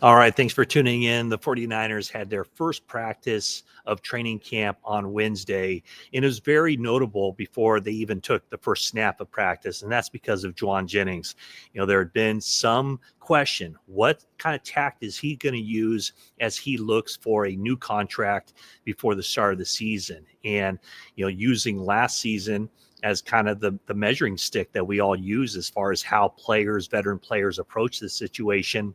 All right, thanks for tuning in. The 49ers had their first practice of training camp on Wednesday, and it was very notable before they even took the first snap of practice, and that's because of Jauan Jennings. There had been some question, what kind of tact is he going to use as he looks for a new contract before the start of the season? And, using last season as kind of the measuring stick that we all use as far as how veteran players approach this situation.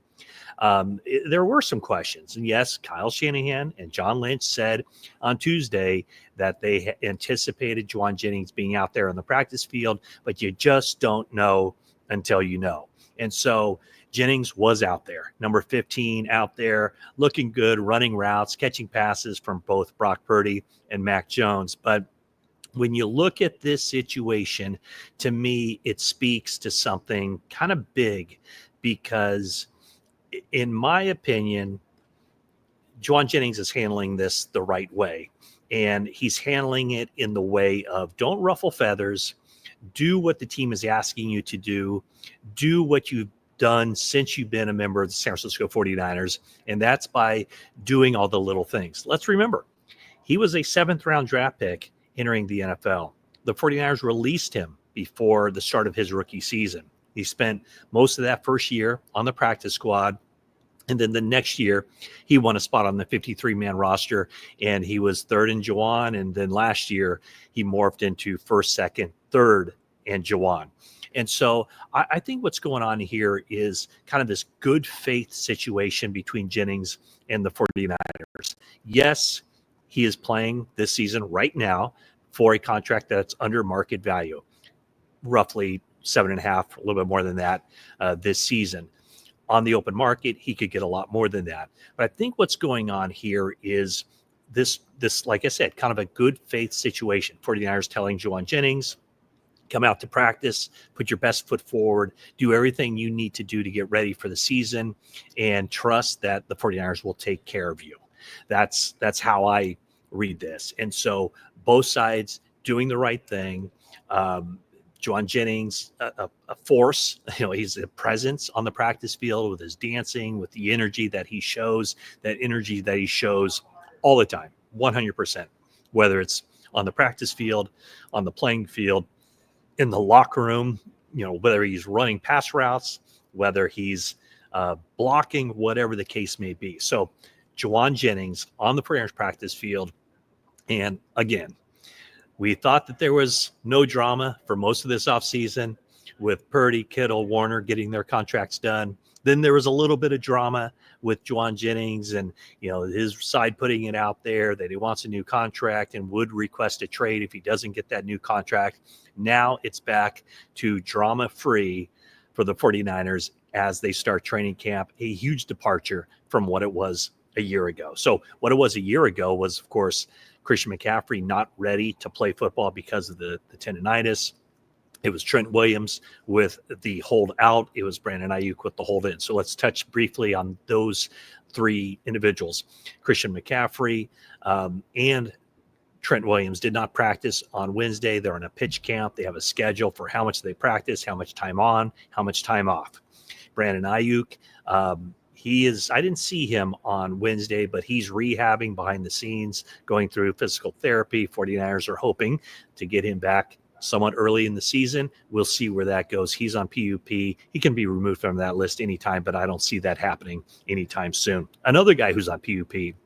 There were some questions. And yes, Kyle Shanahan and John Lynch said on Tuesday that they anticipated Jauan Jennings being out there on the practice field, but you just don't know until you know. And so Jennings was out there, number 15 out there, looking good, running routes, catching passes from both Brock Purdy and Mac Jones. But when you look at this situation, to me, it speaks to something kind of big because, in my opinion, Jauan Jennings is handling this the right way. And he's handling it in the way of don't ruffle feathers, do what the team is asking you to do what you've done since you've been a member of the San Francisco 49ers, and that's by doing all the little things. Let's remember, he was a 7th-round draft pick entering the NFL. The 49ers released him before the start of his rookie season. He spent most of that first year on the practice squad. And then the next year, he won a spot on the 53-man roster, and he was third in Jauan. And then last year, he morphed into first, second, third, and Jauan. And so I think what's going on here is kind of this good faith situation between Jennings and the 49ers. Yes, he is playing this season right now for a contract that's under market value, roughly 7.5, a little bit more than that this season. On the open market, he could get a lot more than that. But I think what's going on here is this, like I said, kind of a good faith situation. 49ers telling Jauan Jennings, come out to practice, put your best foot forward, do everything you need to do to get ready for the season, and trust that the 49ers will take care of you. That's how I read this. And so both sides doing the right thing. Jauan Jennings, a force, he's a presence on the practice field with his dancing, with the energy that he shows, all the time, 100%, whether it's on the practice field, on the playing field, in the locker room, whether he's running pass routes, whether he's blocking, whatever the case may be. So Jauan Jennings on the 49ers practice field. And again, we thought that there was no drama for most of this offseason with Purdy, Kittle, Warner getting their contracts done. Then there was a little bit of drama with Jauan Jennings and, his side putting it out there that he wants a new contract and would request a trade if he doesn't get that new contract. Now it's back to drama-free for the 49ers as they start training camp, a huge departure from what it was a year ago. So what it was a year ago was, of course, Christian McCaffrey not ready to play football because of the tendonitis. It was Trent Williams with the hold out. It was Brandon Ayuk with the hold in. So let's touch briefly on those three individuals. Christian McCaffrey and Trent Williams did not practice on Wednesday. They're in a pitch camp. They have a schedule for how much they practice, how much time on, how much time off. Brandon Ayuk, I didn't see him on Wednesday, but he's rehabbing behind the scenes, going through physical therapy. 49ers are hoping to get him back somewhat early in the season. We'll see where that goes. He's on PUP. He can be removed from that list anytime, but I don't see that happening anytime soon. Another guy who's on PUP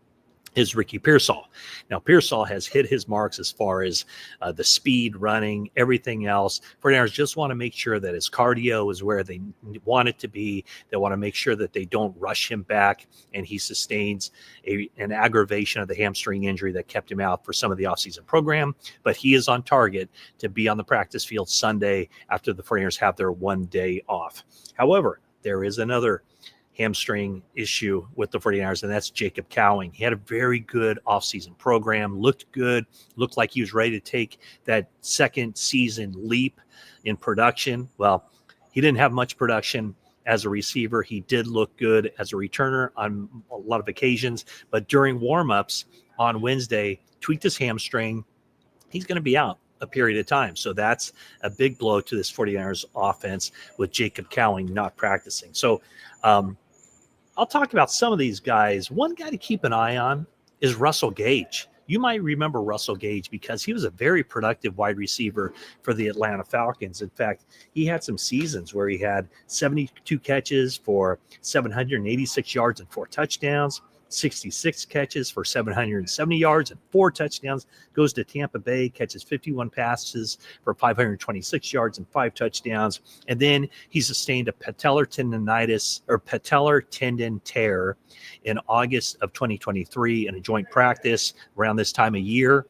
is Ricky Pearsall. Now, Pearsall has hit his marks as far as the speed, running, everything else. 49ers just want to make sure that his cardio is where they want it to be. They want to make sure that they don't rush him back and he sustains an aggravation of the hamstring injury that kept him out for some of the offseason program. But he is on target to be on the practice field Sunday after the 49ers have their 1 day off. However, there is another hamstring issue with the 49ers, and that's Jacob Cowing. He had a very good offseason program, looked good, looked like he was ready to take that second season leap in production. Well, he didn't have much production as a receiver. He did look good as a returner on a lot of occasions, but during warmups on Wednesday, tweaked his hamstring. He's going to be out a period of time. So that's a big blow to this 49ers offense with Jacob Cowing not practicing. So I'll talk about some of these guys. One guy to keep an eye on is Russell Gage. You might remember Russell Gage because he was a very productive wide receiver for the Atlanta Falcons. In fact, he had some seasons where he had 72 catches for 786 yards and 4 touchdowns, 66 catches for 770 yards and 4 touchdowns, goes to Tampa Bay, catches 51 passes for 526 yards and 5 touchdowns. And then he sustained a patellar tendon tear in August of 2023 in a joint practice around this time of year.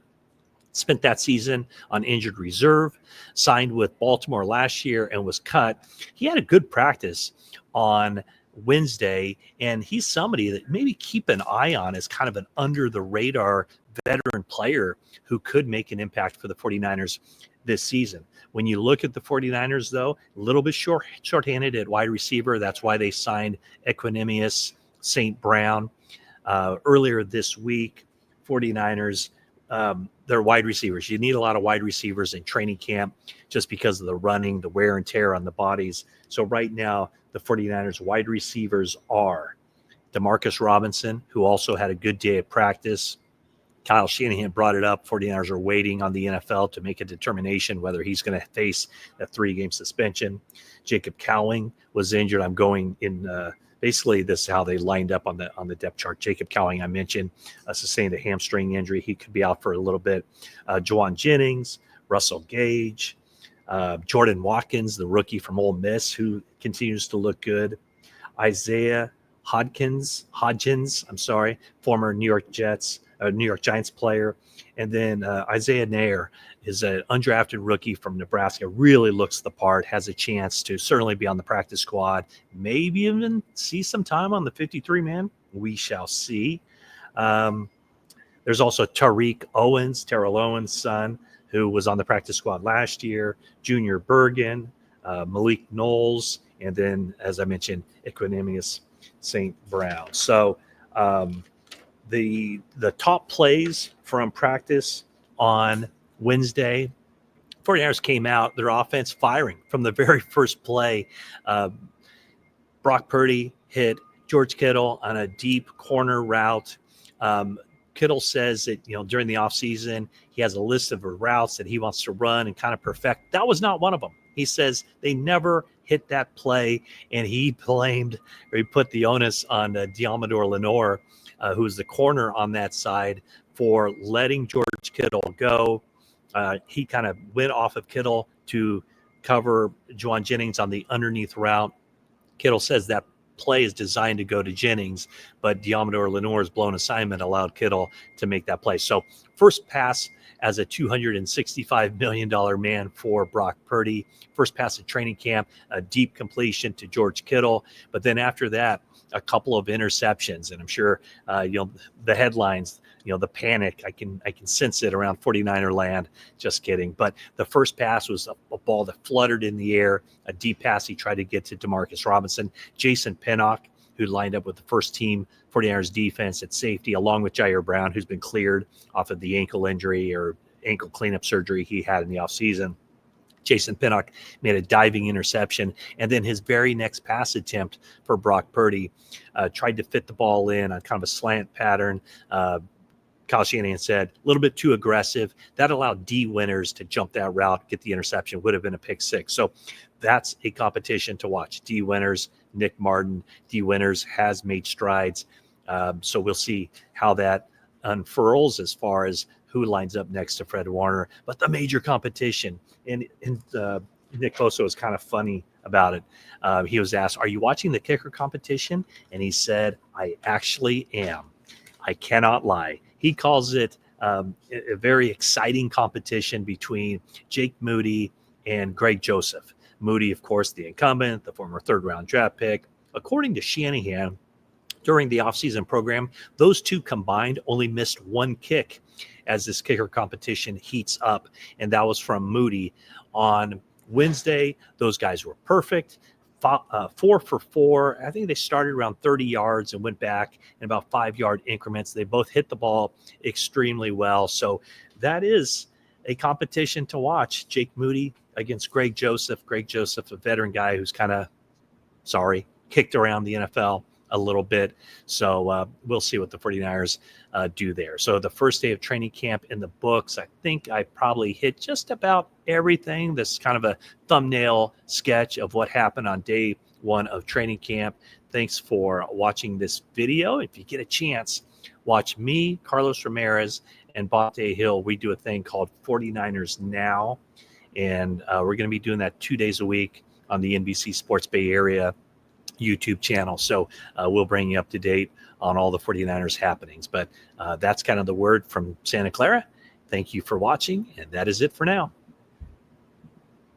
Spent that season on injured reserve, signed with Baltimore last year and was cut. He had a good practice on Wednesday, and he's somebody that maybe keep an eye on as kind of an under the radar veteran player who could make an impact for the 49ers this season. When you look at the 49ers, though, a little bit shorthanded at wide receiver. That's why they signed Equanimeous St. Brown earlier this week. 49ers, they're wide receivers. You need a lot of wide receivers in training camp just because of the running, the wear and tear on the bodies. So right now, the 49ers wide receivers are Demarcus Robinson, who also had a good day at practice. Kyle Shanahan brought it up. 49ers are waiting on the NFL to make a determination whether he's going to face a 3-game suspension. Jacob Cowing was injured. I'm going in basically this is how they lined up on the depth chart. Jacob Cowing, I mentioned, sustained a hamstring injury. He could be out for a little bit. Jauan Jennings, Russell Gage, Jordan Watkins, the rookie from Ole Miss, who continues to look good. Isaiah Hodgins, former New York Giants player. And then Isaiah Nair is an undrafted rookie from Nebraska, really looks the part, has a chance to certainly be on the practice squad, maybe even see some time on the 53-man. We shall see. There's also Terrell Owens' son, who was on the practice squad last year, Junior Bergen, Malik Knowles, and then, as I mentioned, Equanimeous St. Brown. So the top plays from practice on Wednesday, 49ers came out, their offense firing from the very first play. Brock Purdy hit George Kittle on a deep corner route. Kittle says that, during the offseason, he has a list of routes that he wants to run and kind of perfect. That was not one of them. He says they never hit that play, and he put the onus on Diamador Lenore, who's the corner on that side, for letting George Kittle go. He kind of went off of Kittle to cover Jauan Jennings on the underneath route. Kittle says that play is designed to go to Jennings, but Diamador Lenore's blown assignment allowed Kittle to make that play. So first pass as a $265 million man for Brock Purdy. First pass at training camp, a deep completion to George Kittle. But then after that, a couple of interceptions. And I'm sure, the headlines, the panic, I can sense it around 49er land. Just kidding. But the first pass was a ball that fluttered in the air, a deep pass he tried to get to Demarcus Robinson. Jason Pinnock, who lined up with the first team 49ers defense at safety, along with Jair Brown, who's been cleared off of the ankle injury or ankle cleanup surgery he had in the offseason. Jason Pinnock made a diving interception, and then his very next pass attempt for Brock Purdy tried to fit the ball in on kind of a slant pattern. Kyle Shanahan said a little bit too aggressive. That allowed D. Winters to jump that route, get the interception, would have been a pick six. So that's a competition to watch. D. Winters, Nick Martin. D. Winters has made strides. So we'll see how that unfurls as far as who lines up next to Fred Warner. But the major competition, and Nick Bosa was kind of funny about it. He was asked, "Are you watching the kicker competition?" And he said, "I actually am. I cannot lie." He calls it a very exciting competition between Jake Moody and Greg Joseph. Moody, of course, the incumbent, the former third-round draft pick. According to Shanahan, during the offseason program, those two combined only missed one kick as this kicker competition heats up, and that was from Moody. On Wednesday, those guys were perfect. 4 for 4. I think they started around 30 yards and went back in about 5-yard increments. They both hit the ball extremely well. So that is a competition to watch. Jake Moody against Greg Joseph. Greg Joseph, a veteran guy who's kind of, kicked around the NFL a little bit. So we'll see what the 49ers do there. So the first day of training camp in the books, I think I probably hit just about everything. This is kind of a thumbnail sketch of what happened on day one of training camp. Thanks for watching this video. If you get a chance, watch me, Carlos Ramirez, and Bonte Hill. We do a thing called 49ers Now, and we're going to be doing that 2 days a week on the NBC Sports Bay Area YouTube channel. So we'll bring you up to date on all the 49ers happenings. But that's kind of the word from Santa Clara. Thank you for watching, and that is it for now.